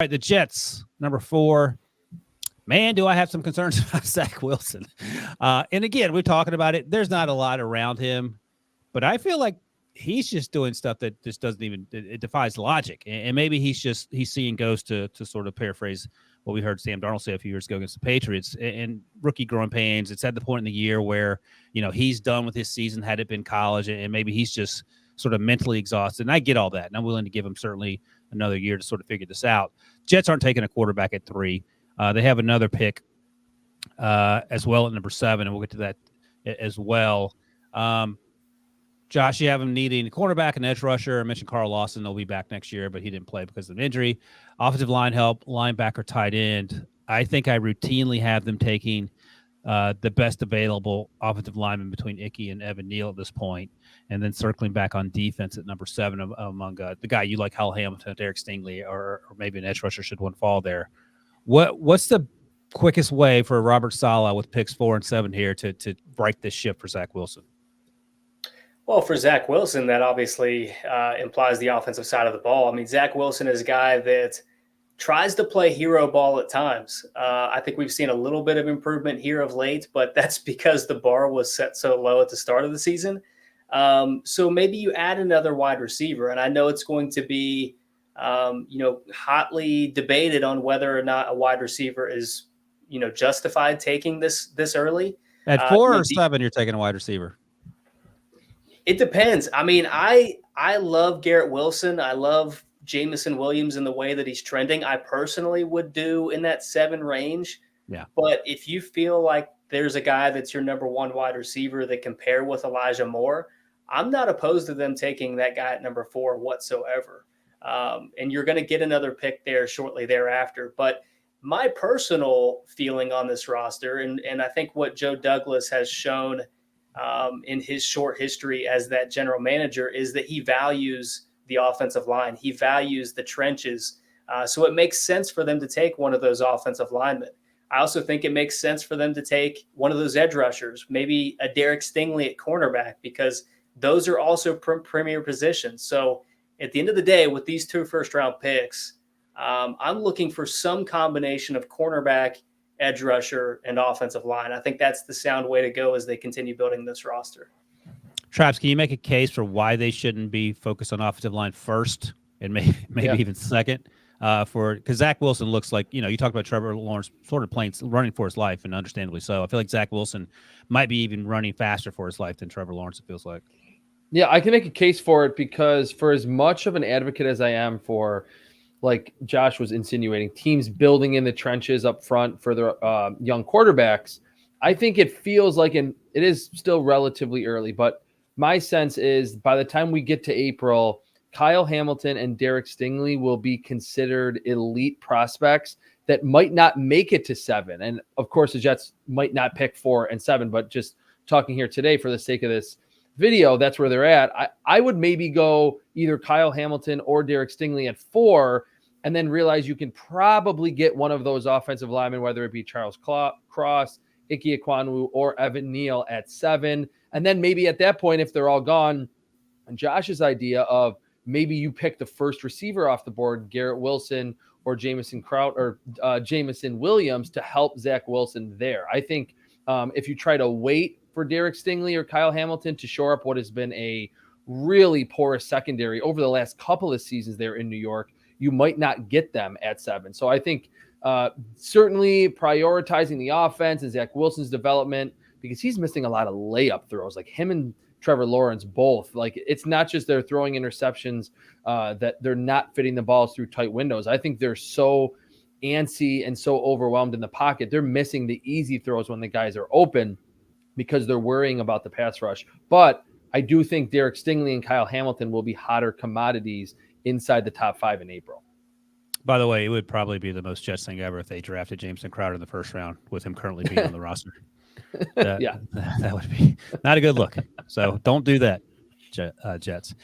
right, the Jets, number 4. Man, do I have some concerns about Zach Wilson. And again, we're talking about it. There's not a lot around him, but I feel like he's just doing stuff that just doesn't even, it defies logic. And maybe he's seeing ghosts to sort of paraphrase what we heard Sam Darnold say a few years ago against the Patriots, and rookie growing pains. It's at the point in the year where, he's done with his season had it been college, and maybe he's just sort of mentally exhausted. And I get all that. And I'm willing to give him certainly another year to sort of figure this out. Jets aren't taking a quarterback at 3. They have another pick as well at number 7, and we'll get to that as well. Josh, you have him needing a cornerback, an edge rusher. I mentioned Carl Lawson. They'll be back next year, but he didn't play because of an injury. Offensive line help, linebacker, tight end. I think I routinely have them taking the best available offensive lineman between Icky and Evan Neal at this point, and then circling back on defense at number 7 among the guy you like, Hal Hamilton, Derek Stingley, or maybe an edge rusher should one fall there. What's the quickest way for Robert Saleh with picks 4 and 7 here to right this ship for Zach Wilson? Well, for Zach Wilson, that obviously implies the offensive side of the ball. I mean, Zach Wilson is a guy that tries to play hero ball at times. I think we've seen a little bit of improvement here of late, but that's because the bar was set so low at the start of the season. So maybe you add another wide receiver, and I know it's going to be hotly debated on whether or not a wide receiver is, justified taking this early. At 4 or 7, you're taking a wide receiver. It depends. I mean, I love Garrett Wilson. I love Jameson Williams in the way that he's trending. I personally would do in that 7 range. Yeah. But if you feel like there's a guy that's your number 1 wide receiver that can pair with Elijah Moore, I'm not opposed to them taking that guy at number 4 whatsoever. And you're going to get another pick there shortly thereafter. But my personal feeling on this roster, and I think what Joe Douglas has shown in his short history as that general manager, is that he values the offensive line. He values the trenches. So it makes sense for them to take one of those offensive linemen. I also think it makes sense for them to take one of those edge rushers, maybe a Derek Stingley at cornerback, because those are also premier positions. So at the end of the day, with these 2 first-round picks, I'm looking for some combination of cornerback, edge rusher, and offensive line. I think that's the sound way to go as they continue building this roster. Traps, can you make a case for why they shouldn't be focused on offensive line first and maybe even second? Because Zach Wilson looks like, you talked about Trevor Lawrence sort of running for his life, and understandably so. I feel like Zach Wilson might be even running faster for his life than Trevor Lawrence, it feels like. Yeah, I can make a case for it, because for as much of an advocate as I am for, like Josh was insinuating, teams building in the trenches up front for their young quarterbacks, I think it feels like, and it is still relatively early, but my sense is by the time we get to April, Kyle Hamilton and Derek Stingley will be considered elite prospects that might not make it to 7. And of course, the Jets might not pick 4 and 7, but just talking here today for the sake of this video, that's where they're at. I would maybe go either Kyle Hamilton or Derek Stingley at 4, and then realize you can probably get one of those offensive linemen, whether it be Charles Cross, Ike Ekwonu, or Evan Neal at 7. And then maybe at that point, if they're all gone, and Josh's idea of maybe you pick the first receiver off the board, Garrett Wilson or Jameson Williams, to help Zach Wilson there. I think if you try to wait for Derek Stingley or Kyle Hamilton to shore up what has been a really porous secondary over the last couple of seasons there in New York, you might not get them at 7. So I think certainly prioritizing the offense and Zach Wilson's development, because he's missing a lot of layup throws, like him and Trevor Lawrence both. Like, it's not just they're throwing interceptions, that they're not fitting the balls through tight windows. I think they're so antsy and so overwhelmed in the pocket. They're missing the easy throws when the guys are open because they're worrying about the pass rush. But I do think Derek Stingley and Kyle Hamilton will be hotter commodities inside the top 5 in April. By the way, it would probably be the most Jets thing ever if they drafted Jameson Crowder in the first round with him currently being on the roster. That would be not a good look. So don't do that, Jets.